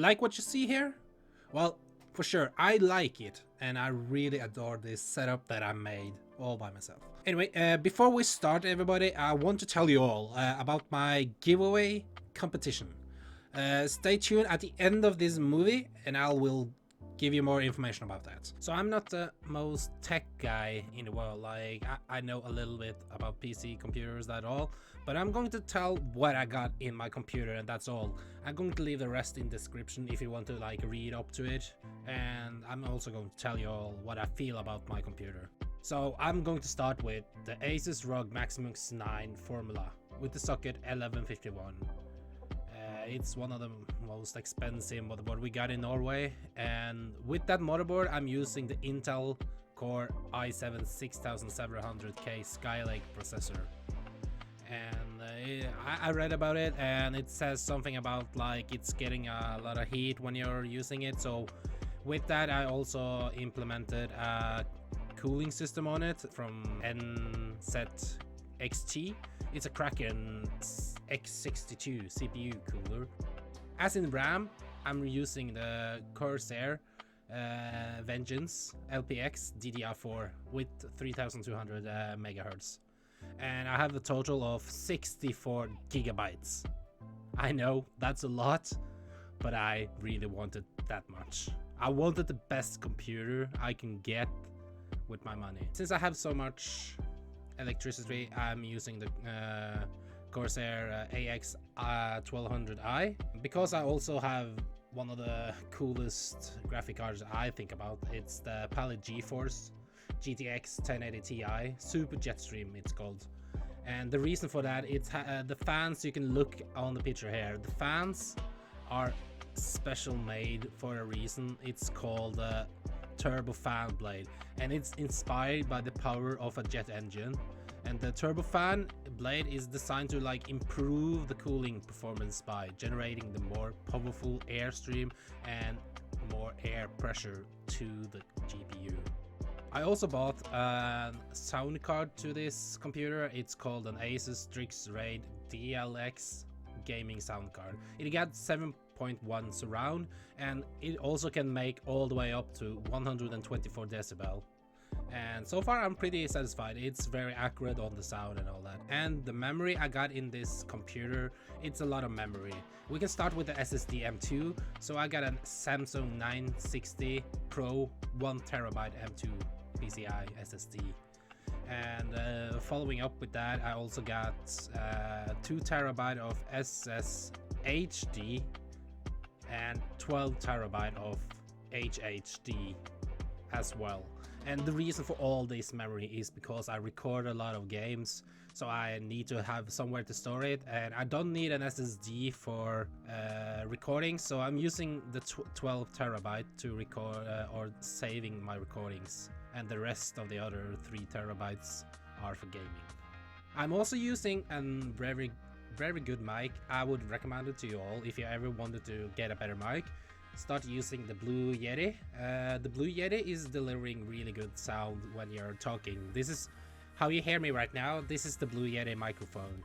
like what you see here? Well, for sure, I like it, and I really adore this setup that I made all by myself. Anyway, before we start, everybody, I want to tell you all about my giveaway competition. Stay tuned at the end of this movie, and I will give you more information about that. So I'm not the most tech guy in the world, like I know a little bit about PC computers, that all, but I'm going to tell what I got in my computer, and that's all. I'm going to leave the rest in description if you want to like read up to it, and I'm also going to tell you all what I feel about my computer. So I'm going to start with the Asus ROG Maximus 9 Formula with the socket 1151. It's one of the most expensive motherboard we got in Norway, and with that motherboard I'm using the Intel Core i7 6700K Skylake processor. And I read about it, and it says something about like it's getting a lot of heat when you're using it. So with that, I also implemented a cooling system on it from NZ XT. It's a Kraken X62 CPU cooler. As in RAM, I'm using the Corsair Vengeance LPX DDR4 with 3200 megahertz. And I have a total of 64 gigabytes. I know that's a lot, but I really wanted that much. I wanted the best computer I can get with my money. Since I have so much electricity, I'm using the Corsair AX 1200i, because I also have one of the coolest graphic cards I think about. It's the Palette GeForce GTX 1080 Ti Super Jetstream, it's called. And the reason for that, it's the fans. You can look on the picture here. The fans are special made for a reason. It's called turbo fan blade, and it's inspired by the power of a jet engine. And the turbofan blade is designed to like improve the cooling performance by generating the more powerful airstream and more air pressure to the GPU. I also bought a sound card to this computer. It's called an Asus Strix Raid DLX gaming sound card. It got 7.1 surround, and it also can make all the way up to 124 decibel. And so far I'm pretty satisfied. It's very accurate on the sound and all that. And the memory I got in this computer, it's a lot of memory. We can start with the SSD M2. So I got a Samsung 960 Pro 1TB M2 PCI SSD. And following up with that, I also got 2TB of SSHD and 12TB of HHD as well. And the reason for all this memory is because I record a lot of games, so I need to have somewhere to store it, and I don't need an SSD for recording, so I'm using the 12TB to record or saving my recordings, and the rest of the other 3TB are for gaming. I'm also using a very good mic. I would recommend it to you all if you ever wanted to get a better mic. Start using the Blue Yeti. The Blue Yeti is delivering really good sound when you're talking. This is how you hear me right now. This is the Blue Yeti microphone,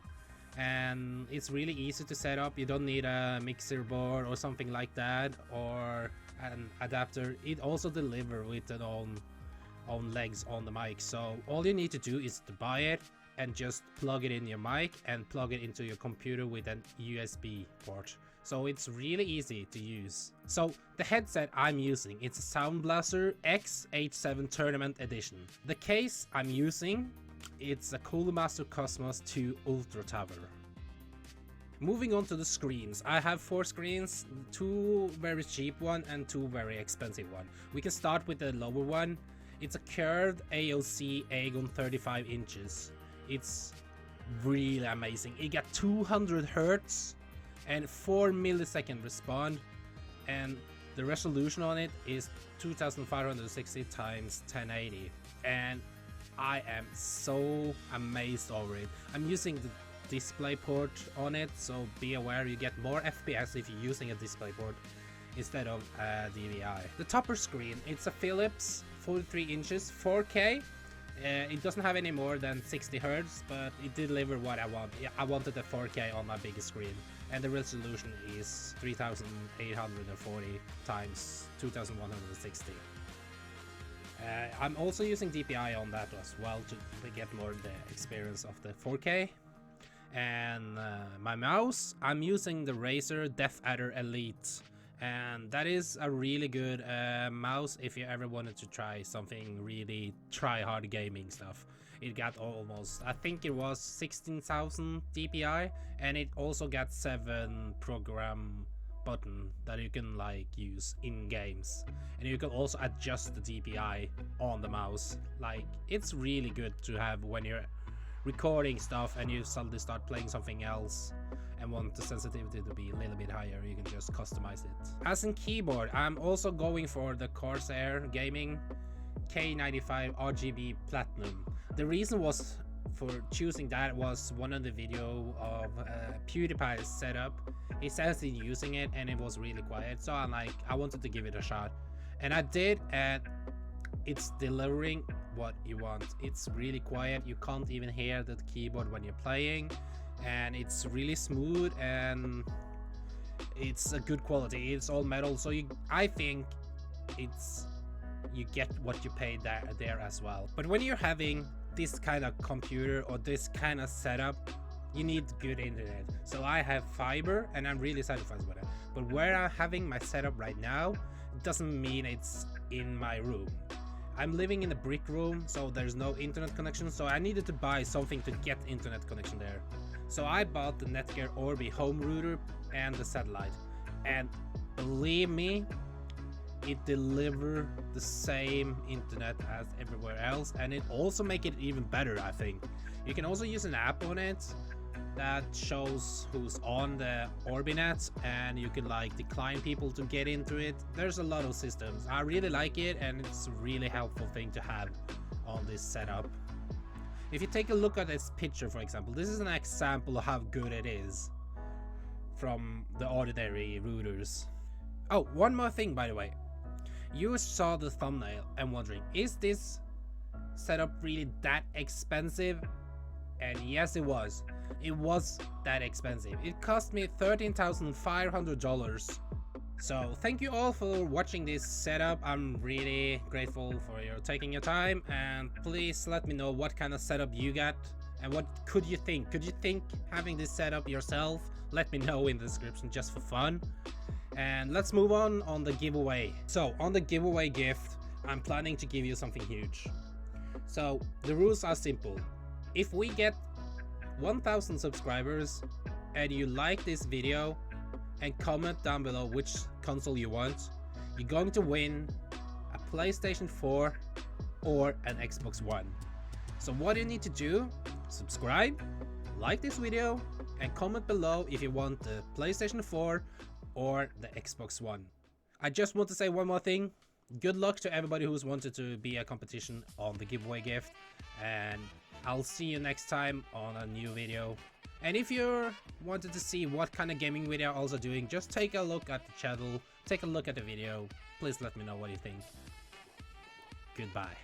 and it's really easy to set up. You don't need a mixer board or something like that, or an adapter. It also delivers with its own legs on the mic, so all you need to do is to buy it and just plug it in your mic and plug it into your computer with an USB port. So it's really easy to use. So the headset I'm using, it's a Sound Blaster X-H7 Tournament Edition. The case I'm using, it's a Cooler Master Cosmos 2 Ultra Tower. Moving on to the screens, I have 4 screens, 2 very cheap one and 2 very expensive one. We can start with the lower one. It's a curved AOC Aegon 35 inches. It's really amazing. It got 200 Hz and 4 millisecond response, and the resolution on it is 2560 times 1080, and I am so amazed over it. I'm using the display port on it, so be aware you get more FPS if you're using a display port instead of DVI. The topper screen, it's a Philips 43 inches 4K. It doesn't have any more than 60 Hz, but it delivered what I want. I wanted a 4K on my biggest screen, and the resolution is 3840 times 2160. I'm also using DPI on that as well to get more the experience of the 4K. And my mouse, I'm using the Razer Death Adder Elite, and that is a really good mouse if you ever wanted to try something really try-hard gaming stuff. It got almost, I think it was 16,000 DPI, and it also got 7 program button that you can like use in games, and you can also adjust the DPI on the mouse. Like, it's really good to have when you're recording stuff and you suddenly start playing something else and want the sensitivity to be a little bit higher. You can just customize it. As in keyboard, I'm also going for the Corsair Gaming K95 RGB Platinum. The reason was for choosing that was one of the video of PewDiePie's setup. He says he's using it and it was really quiet, so I'm like, I wanted to give it a shot, and I did, and it's delivering what you want. It's really quiet, you can't even hear the keyboard when you're playing, and it's really smooth, and it's a good quality. It's all metal, so I think you get what you paid there as well. But when you're having this kind of computer or this kind of setup, you need good internet. So I have fiber and I'm really satisfied with it. But where I'm having my setup right now, it doesn't mean it's in my room. I'm living in a brick room, so there's no internet connection, so I needed to buy something to get internet connection there. So I bought the Netgear Orbi home router and the satellite, and believe me, it delivers the same internet as everywhere else, and it also make it even better. I think you can also use an app on it that shows who's on the Orbinet, and you can like decline people to get into it. There's a lot of systems. I really like it, and it's a really helpful thing to have on this setup. If you take a look at this picture, for example, this is an example of how good it is from the ordinary routers. Oh, one more thing, by the way. You saw the thumbnail and wondering, is this setup really that expensive? And yes, it was. It was that expensive. It cost me $13,500. So thank you all for watching this setup. I'm really grateful for your taking your time, and please let me know what kind of setup you got and what could you think. Could you think having this setup yourself? Let me know in the description just for fun. And let's move on the giveaway. So on the giveaway gift, I'm planning to give you something huge. So the rules are simple. If we get 1,000 subscribers and you like this video and comment down below which console you want, you're going to win a PlayStation 4 or an Xbox One. So what you need to do, subscribe, like this video, and comment below if you want the PlayStation 4 or the Xbox One. I just want to say one more thing. Good luck to everybody who's wanted to be a competition on the giveaway gift, and I'll see you next time on a new video. And if you wanted to see what kind of gaming video I'm also doing, just take a look at the channel, take a look at the video. Please let me know what you think. Goodbye.